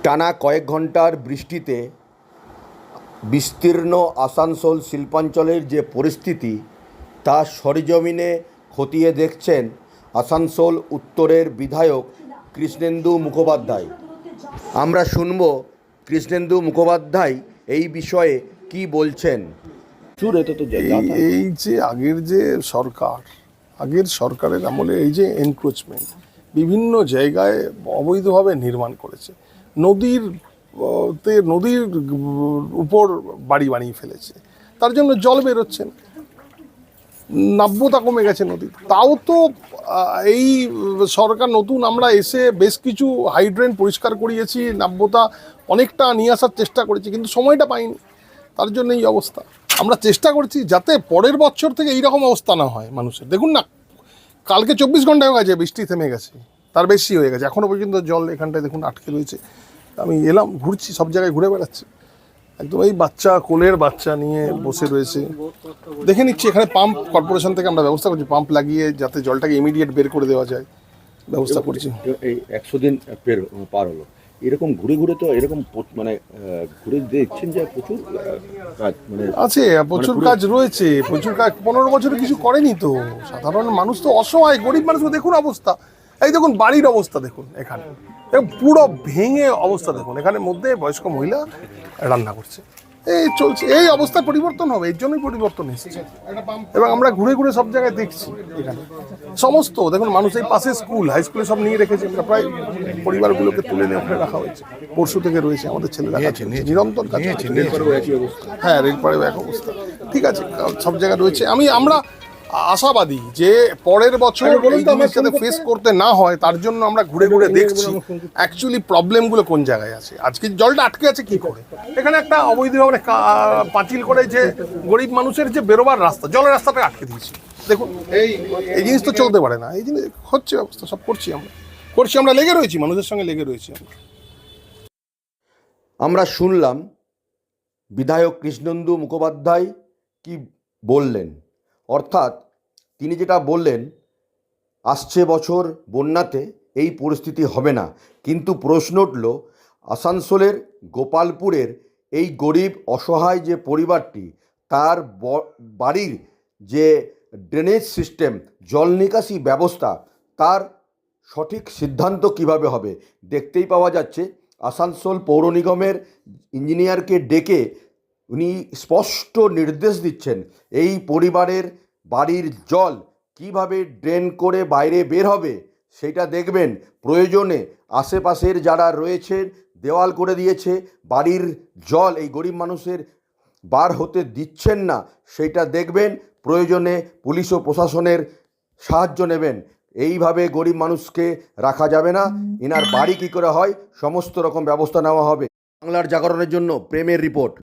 টানা কয়েক ঘন্টার বৃষ্টিতে বিস্তীর্ণ আসানসোল শিল্পাঞ্চলের যে পরিস্থিতি তা সরেজমিনে খতিয়ে দেখছেন আসানসোল উত্তরের বিধায়ক কৃষ্ণেন্দু মুখোপাধ্যায়। আমরা শুনব কৃষ্ণেন্দু মুখোপাধ্যায় এই বিষয়ে কি বলছেন। এই যে আগের সরকারের আমলে এই যে এনক্রোচমেন্ট বিভিন্ন জায়গায় অবৈধভাবে নির্মাণ করেছে, নদীর উপর বাড়ি বানিয়ে ফেলেছে, তার জন্য জল বেরোচ্ছে না, নাব্যতা কমে গেছে নদীর। তাও তো এই সরকার নতুন আমরা এসে বেশ কিছু হাইড্রেন পরিষ্কার করিয়েছি, নাব্যতা অনেকটা নিয়ে আসার চেষ্টা করেছি, কিন্তু সময়টা পাইনি, তার জন্য এই অবস্থা। আমরা চেষ্টা করছি যাতে পরের বছর থেকে এইরকম অবস্থা না হয় মানুষের। দেখুন না, কালকে 24 ঘন্টা হয়ে গেছে বৃষ্টি থেমে গেছে, তার বেশি হয়ে গেছে, এখনও পর্যন্ত জল এখানটায় দেখুন আটকে রয়েছে। আমি এলাম, ঘুরছি, সব জায়গায় ঘুরে বেড়াচ্ছি, একদম এই কোলের বাচ্চা নিয়ে বসে রয়েছে। দেখে নিচ্ছি, এখানে পাম্প কর্পোরেশন থেকে আমরা ব্যবস্থা করছি, পাম্প লাগিয়ে যাতে জলটাকে ইমিডিয়েট বের করে দেওয়া যায় ব্যবস্থা করছি। এই 100 দিন পার হলো, এরকম ঘুরে ঘুরে তো এরকম মানে ঘুরে দেখছেন যে প্রচুর কাজ আছে, প্রচুর কাজ রয়েছে, প্রচুর কাজ। 15 বছরে কিছু করেনি তো। সাধারণ মানুষ তো অসহায়, গরিব মানুষ। দেখুন অবস্থা, এই দেখুন বাড়ির অবস্থা দেখুন, এখানে পুরো ভেঙে অবস্থা দেখুন। এখানে মধ্যে বয়স্ক মহিলা রান্না করছে, এই চলছে। এই অবস্থা পরিবর্তন হবে, এর জন্যই পরিবর্তন এসেছে। এবং আমরা ঘুরে ঘুরে সব জায়গায় দেখছি, এখানে সমস্ত দেখুন মানুষ, এই পাশে স্কুল, হাই স্কুলে সব নিয়ে রেখেছে। আমরা প্রায় পরিবারগুলোকে তুলে নিয়ে ওখানে রাখা হয়েছে, পরশু থেকে রয়েছে আমাদের ছেলেরা, নিরন্তর কাজ। হ্যাঁ, রেলপাড়েও এক অবস্থা, ঠিক আছে, সব জায়গায় রয়েছে। আমরা আশাবাদী যে পরের বছর এই জিনিসটাতে ফেস করতে না হয়, তার জন্য আমরা ঘুরে ঘুরে দেখছি অ্যাকচুয়ালি প্রবলেমগুলো কোন জায়গায় আছে। আজকে জলটা আটকে আছে কি করে, এখানে একটা অবৈধভাবে পাঁচিল করে যে গরিব মানুষের যে বেরোবার রাস্তা, জলের রাস্তাটা আটকে দিয়েছি। দেখুন এই জিনিস তো চলতে পারে না, এই জিনিস হচ্ছে অবস্থা। সব আমরা লেগে রয়েছি, মানুষের সঙ্গে লেগে রয়েছি। আমরা শুনলাম বিধায়ক কৃষ্ণেন্দু মুখোপাধ্যায় কি বললেন। অর্থাৎ তিনি যেটা বললেন, আসছে বছর বন্যাতে এই পরিস্থিতি হবে না, কিন্তু প্রশ্ন উঠল আসানসোলের গোপালপুরের এই গরিব অসহায় যে পরিবারটি, তার বাড়ির যে ড্রেনেজ সিস্টেম, জল নিকাশি ব্যবস্থা, তার সঠিক সিদ্ধান্ত কিভাবে হবে। দেখতেই পাওয়া যাচ্ছে আসানসোল পৌর নিগমের ইঞ্জিনিয়ারকে ডেকে উনি স্পষ্ট নির্দেশ দিচ্ছেন এই পরিবারের বাড়ির জল কিভাবে ড্রেন করে বাইরে বের হবে সেটা দেখবেন। প্রয়োজনে আশেপাশের যারা রয়েছে দেওয়াল করে দিয়েছে, বাড়ির জল এই গরিব মানুষের বার হতে দিচ্ছেন না, সেটা দেখবেন। প্রয়োজনে পুলিশ ও প্রশাসনের সাহায্য নেবেন। এইভাবে গরিব মানুষকে রাখা যাবে না। এনার বাড়ি কী করে হয়, সমস্ত রকম ব্যবস্থা নেওয়া হবে। বাংলার জাগরণের জন্য প্রেমের রিপোর্ট।